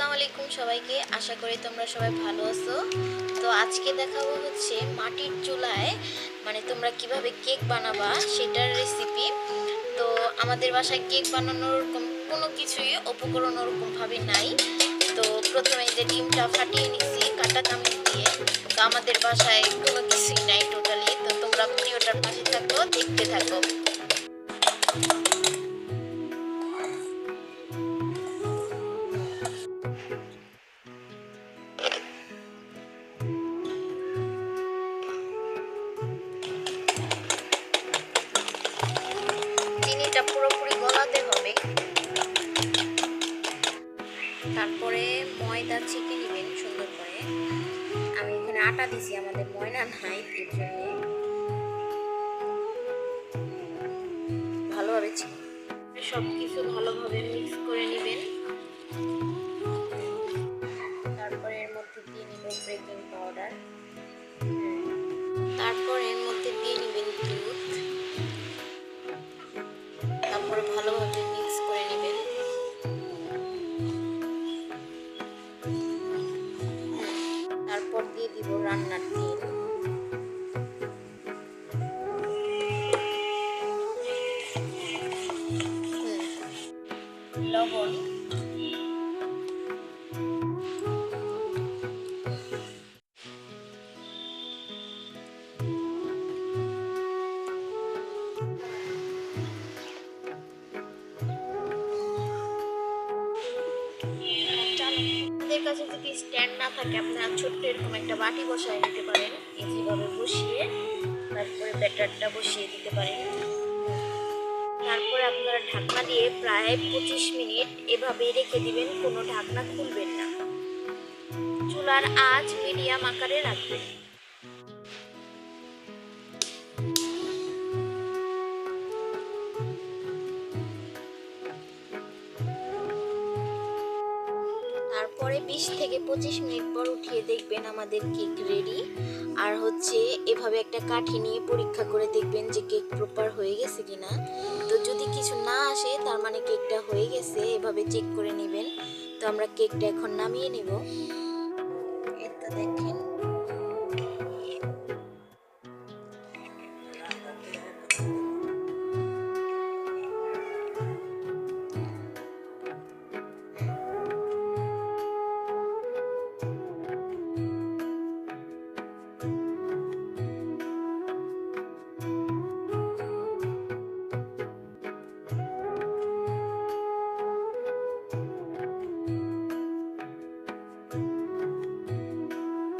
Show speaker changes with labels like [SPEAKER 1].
[SPEAKER 1] আসসালামু আলাইকুম সবাইকে। আশা করি তোমরা সবাই ভালো আছো। তো আজকে দেখাবো হচ্ছে মাটির চুলায় তোমরা কিভাবে কেক বানাবা সেটার রেসিপি। তো আমাদের বাসায় কেক বানানোর কোনো কিছুই উপকরণ ওরকমভাবে নাই। তো প্রথমে যে ডিমটা ফাটিয়ে নিছি কাঁটা চামচ দিয়ে। তো আমাদের বাসায় কোনো কিছুই নাই টোটালি। তো তোমরা ভিডিওটার পাশে থাকো, দেখতে থাকো। চিনিটা পুরোপুরি গলাতে হবে। তারপরে ময়দা ছেঁকে নেবেন সুন্দর করে। আমি এখানে আটা দিছি, আমাদের ময়দা নাই, এর জন্য ভালোভাবে সব কিছু ভালোভাবে মিক্স করে নেবেন। তারপরে এর মধ্যে দিয়ে নেবেন বেকিং পাউডার। তারপর এর মধ্যে দিয়ে নেবেন দুধ। তারপরে ভালোভাবে মিক্স করে নেবেন। তারপর দিয়ে দিব রান্নার তেল, লবণ, আপনাদের কাছে যদি স্ট্যান্ড না থাকে আপনারা ছোট্ট এরকম একটা বাটি বসায় নিতে পারেন। এইভাবে বসিয়ে তারপরে ব্যাটারটা বসিয়ে দিতে পারেন। তারপরে আপনারা ঢাকনা দিয়ে প্রায় 25 মিনিট এভাবে রেখে দিবেন, কোনো ঢাকনা খুলবেন না। চুলার আঁচ মিডিয়াম আকারে রাখবেন। তারপরে 20 থেকে 25 মিনিট পর উঠিয়ে দেখবেন আমাদের কেক রেডি। আর হচ্ছে এভাবে একটা কাঠি নিয়ে পরীক্ষা করে দেখবেন যে কেক প্রপার হয়ে গেছে কিনা। তো যদি কিছু না আসে তার মানে কেকটা হয়ে গেছে, এভাবে চেক করে নেবেন। তো আমরা কেকটা এখন নামিয়ে নেব। এটা দেখেন।